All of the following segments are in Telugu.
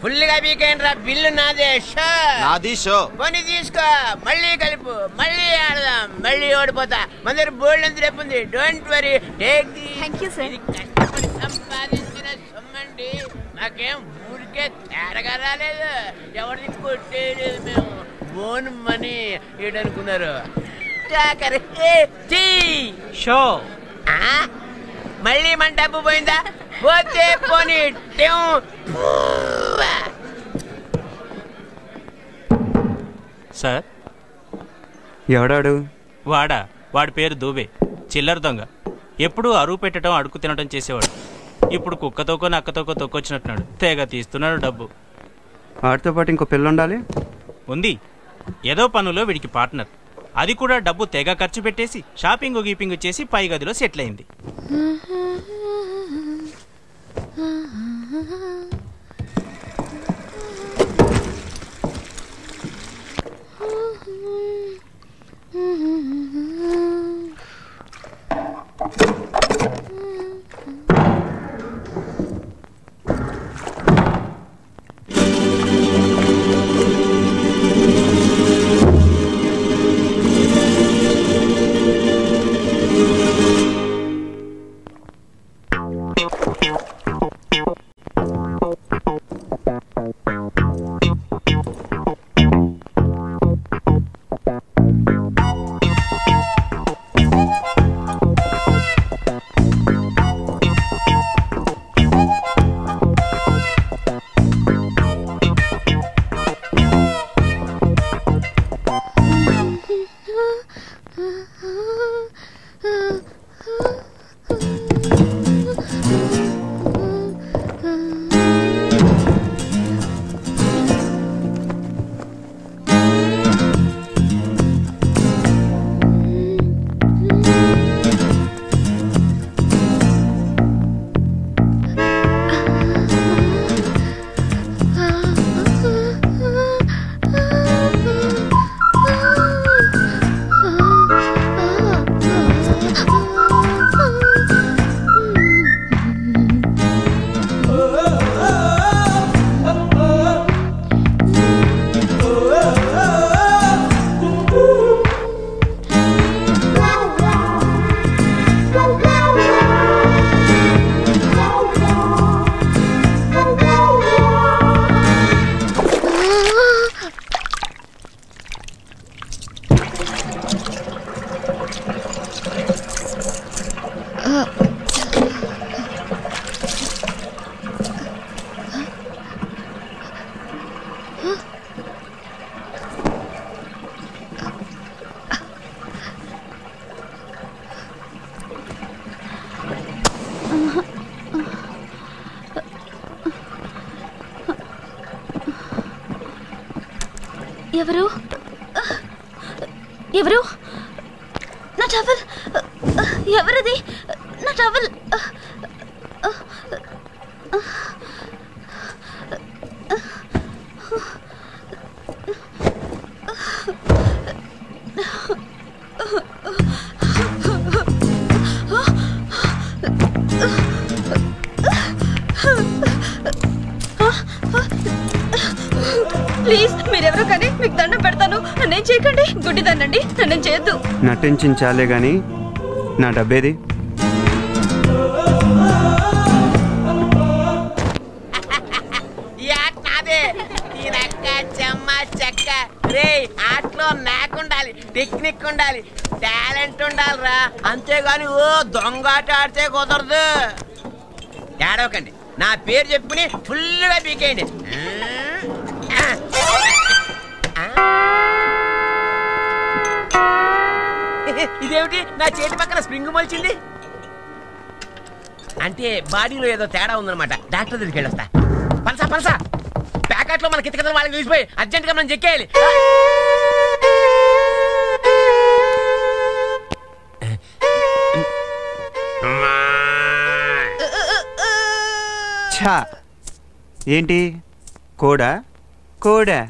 ఫుల్గా పీకేయండి రా. బిల్లు నాదే. నాది షో. కొని తీసుకో, మళ్ళీ కలుపు, మళ్ళీ ఆడదాం. మళ్ళీ ఓడిపోతా. మన దగ్గర బోల్డ్ ఎంత రేపు ఉంది. Don't worry, take the. Thank you sir. కష్టపడి సంపాదించిన సొమ్మండి. నాకేం ఊరికే తేరగా రాలేదు. ఎవరిది కొట్టేయలేదు మేము. Own money ఏడనుకున్నారు. షో మళ్ళీ మన డబ్బు పోయిందా? పోతే పోనీ. సార్ ఎవడాడు? వాడి పేరు దూబే. చిల్లర దొంగ. ఎప్పుడూ అరువు పెట్టడం, అడుగు తినడం చేసేవాడు. ఇప్పుడు కుక్కతోకో నక్కతోకో తొక్కొచ్చినట్టున్నాడు. తెగ తీస్తున్నాడు డబ్బు. వాడితో పాటు ఇంకో పిల్ల ఉండాలి. ఉంది. ఏదో పనులో వీడికి పార్ట్నర్. అది కూడా డబ్బు తెగ ఖర్చు పెట్టేసి షాపింగ్ గీపింగ్ చేసి పై గదిలో సెటిల్ అయింది. ఎవరు? ఎవరు? నా టవల్ ఎవరిది? నా టవల్ ప్లీజ్ మీరెవరో కానీ మీకు దండం పెడతాను. నన్నేం చేయకండి. గుడ్డిదానండి, నన్నేం చేయొద్దు. నటించాలే గాని నా డబ్బేది? ఆటలో నాకుండాలి, టెక్నిక్ ఉండాలి, టాలెంట్ ఉండాలిరా. అంతేగాని ఓ దొంగాట ఆడితే కుదరదు. ఏడవకండి, నా పేరు చెప్పుకుని ఫుల్గా పీకేయండి. ఇదేమిటి నా చేతి పక్కన స్ప్రింగ్ మొలిచింది? అంటే బాడీలో ఏదో తేడా ఉందన్నమాట. డాక్టర్ దగ్గరికి వెళ్ళొస్తా. పలసా పలసా ప్యాకెట్లో మన కింద కదా వాళ్ళకి చూసిపోయి అర్జెంట్గా మనం చెక్కేయాలి. ఏంటి కోడా? కోడా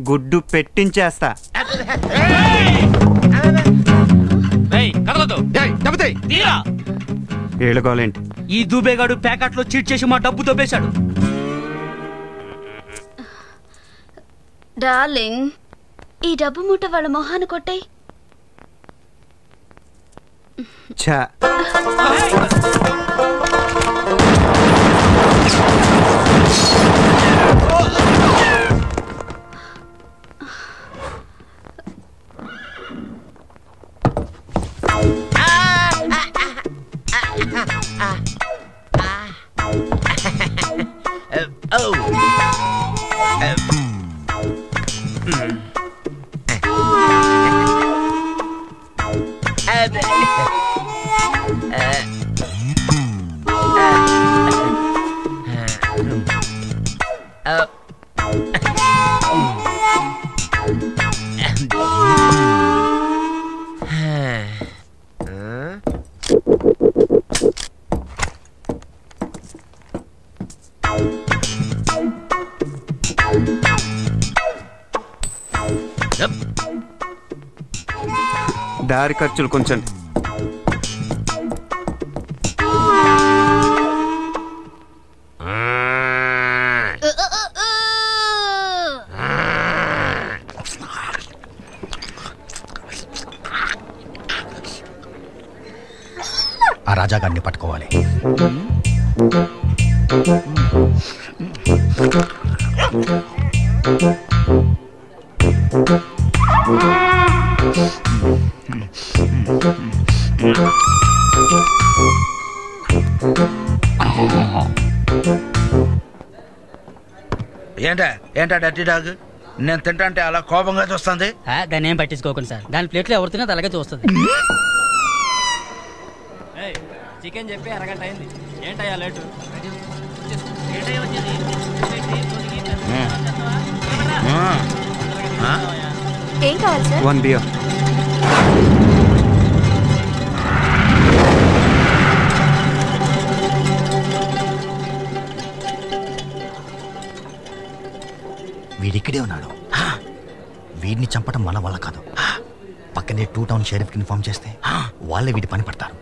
గుడ్డు పెట్టించేస్తా. ఏళ్ళకోలేంటి? ఈ దూబేగాడు ప్యాకెట్లో చీట్ చేసి మా డబ్బు దొబ్బేశాడు. డార్లింగ్, ఈ డబ్బు మూట వాళ్ళ మొహాన్ని కొట్టాయి. ఛా, దారి ఖర్చులు కొంచెం. ఆ రాజాగారిని పట్టుకోవాలి. ఏంటా డర్టీ డాగ్? నేను తింటా అలా కోపంగా చూస్తుంది. దాన్ని ఏం పట్టించుకోకండి సార్. దాని ప్లేట్లో ఎవరు తిన్నా అలాగే చూస్తుంది. చికెన్ చెప్పి అరగంట అయింది. ఏంటయ్యా లేటు? ఏం కావాలి సార్? 1 బియర్. వీడిక్కడే ఉన్నాడు. వీడిని చంపడం మన వల్ల కాదు. పక్కనే 2 టౌన్ షెరీఫ్ కి ఇన్ఫార్మ్ చేస్తే వాళ్ళే వీడి పని పడతారు.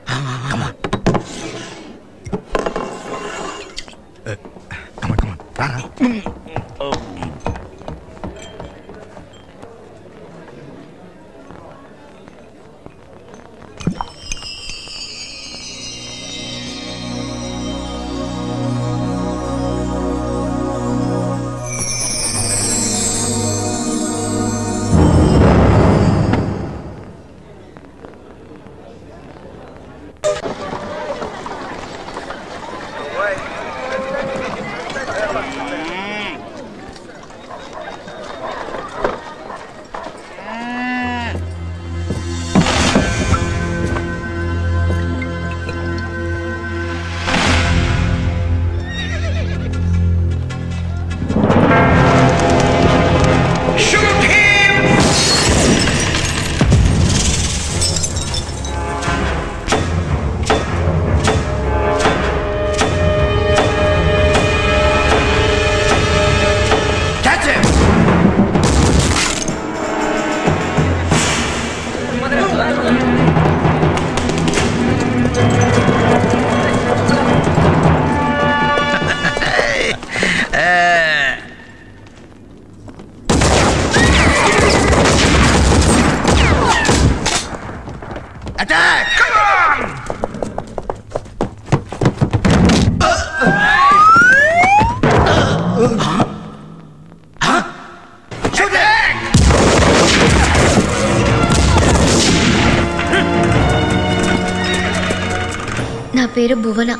నా పేరు భువన.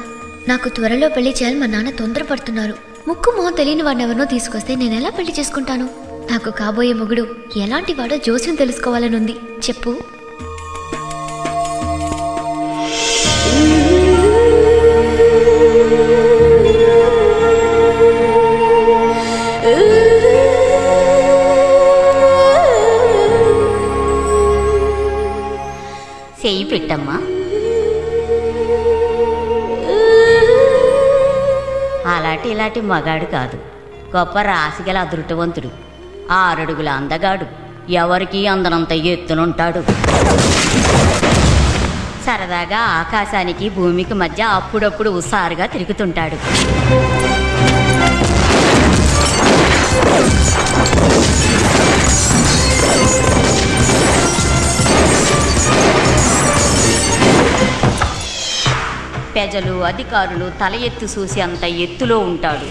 నాకు త్వరలో పెళ్లి చేయాలి. మా నాన్న తొందరపడుతున్నారు. ముక్కు మొహం తెలియని వాడిని ఎవరినో తీసుకొస్తే నేను ఎలా పెళ్లి చేసుకుంటాను? నాకు కాబోయే మొగుడు ఎలాంటి వాడో జోస్యం తెలుసుకోవాలని ఉంది. చెప్పు. చెయ్యి పెట్టమ్మా. అలాంటి ఇలాంటి మగాడు కాదు, గొప్ప రాశిగల అదృష్టవంతుడు, 6 అడుగుల అందగాడు, ఎవరికి అందనంత ఎత్తునుంటాడు. సరదాగా ఆకాశానికి భూమికి మధ్య అప్పుడప్పుడు ఉసారుగా తిరుగుతుంటాడు. ప్రజలు అధికారులు తల ఎత్తు చూసి అంత ఎత్తులో ఉంటాడు.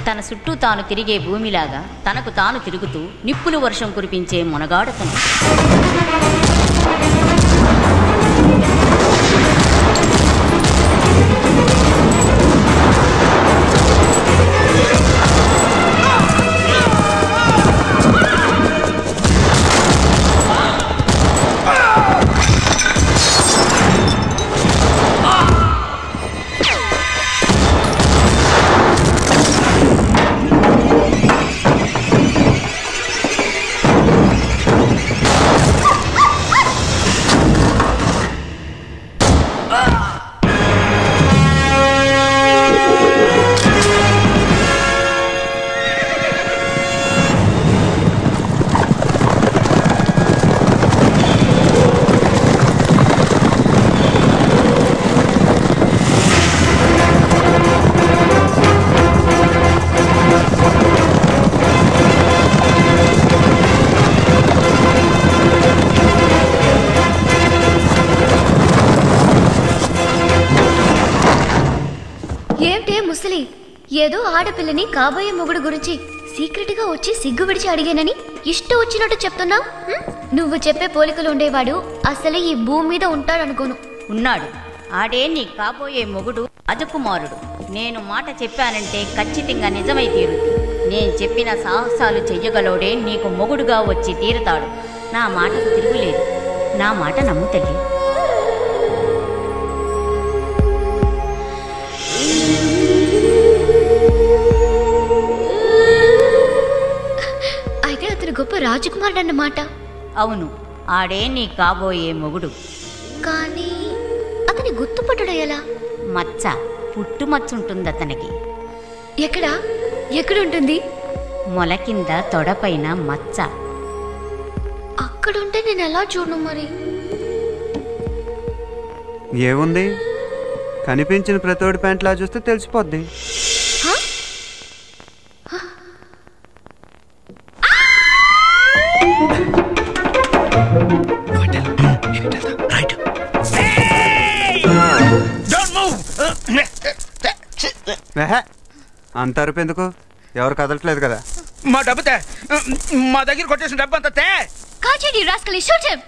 తన చుట్టూ తాను తిరిగే భూమిలాగా తనకు తాను తిరుగుతూ నిప్పులు వర్షం కురిపించే మునగాడతను. ఏదో ఆడపిల్లని కాబోయే మొగుడు గురించి సీక్రెట్ గా వచ్చి సిగ్గు విడిచి అడిగానని ఇష్టం వచ్చినట్టు చెప్తున్నావు. నువ్వు చెప్పే పోలికలు ఉండేవాడు అసలే ఈ భూమి మీద ఉంటాడనుకోను. ఉన్నాడు. ఆడే నీ కాబోయే మొగుడు రాజకుమారుడు. నేను మాట చెప్పానంటే ఖచ్చితంగా నిజమై తీరుతుంది. నేను చెప్పిన సాహసాలు చెయ్యగలోడే నీకు మొగుడుగా వచ్చి తీరుతాడు. నా మాటకు తిరుగులేదు. నా మాట నమ్ము తల్లి. గొప్ప రాజకుమారుడు అన్నమాట. అవును, ఆడే నీ కాబోయే మొగుడు. కానీ అతని గుర్తుపట్టడం ఎలా? మచ్చ, పుట్టుమచ్చ ఉంటుంది అతనికి. ఎక్కడుంటుంది? మొల కింద తొడపైన మచ్చ. అక్కడుంటే నేను ఎలా చూడను మరి? ఏముంది, కనిపించిన ప్రతోడి ప్యాంట్లా చూస్తే తెలిసిపోద్ది. అంత అరుపు ఎందుకు? ఎవరు కదలట్లేదు కదా. మా డబ్బు తే, మా దగ్గర కొట్టేసిన డబ్బు అంతా తే. కాచేడి రాస్కలి, షూట్ హిమ్.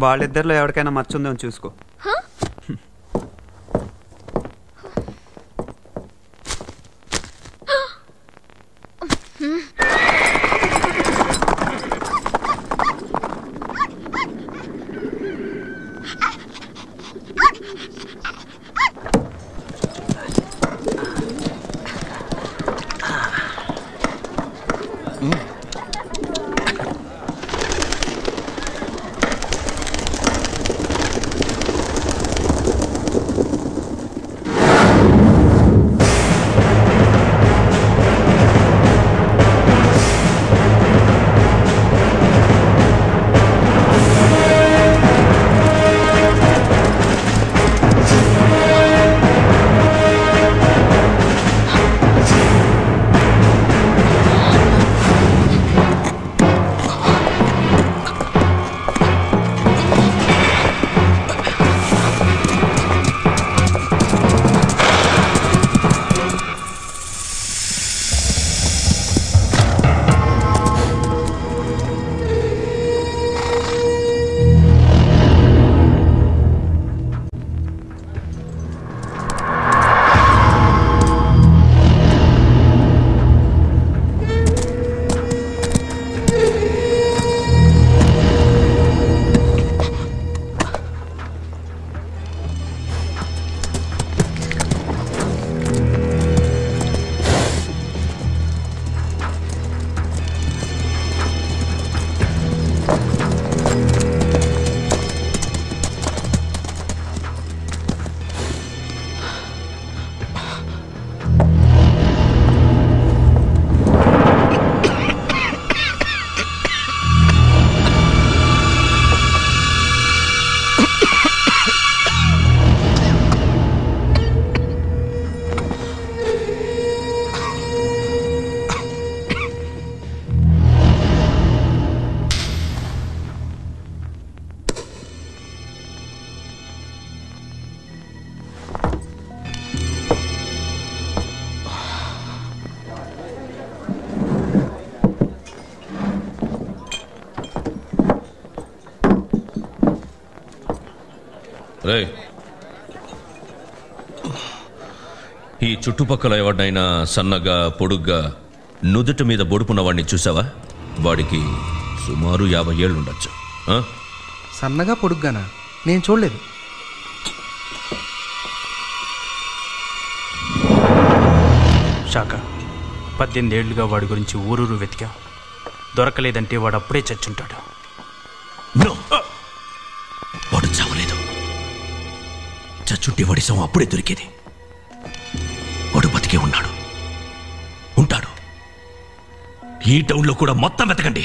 వాళ్ళిద్దరిలో ఎవరికైనా మచ్చుందో చూసుకో. రేయ్, ఈ చుట్టుపక్కల ఎవరినైనా సన్నగా పొడుగ్గా నుదుటి మీద బొడుపున్న వాడిని చూసావా? వాడికి సుమారు 50 ఏళ్ళు ఉండొచ్చు. సన్నగా పొడుగ్గానా? నేను చూడలేదు. శాఖ 18 ఏళ్లుగా వాడి గురించి ఊరూరు వెతికా. దొరకలేదంటే వాడు అప్పుడే చచ్చుంటాడు. వాడు చావలేదు. చచ్చుంటే వాడి శవం అప్పుడే దొరికేది. వాడు బతికే ఉన్నాడు, ఉంటాడు. ఈ టౌన్లో కూడా మొత్తం వెతకండి.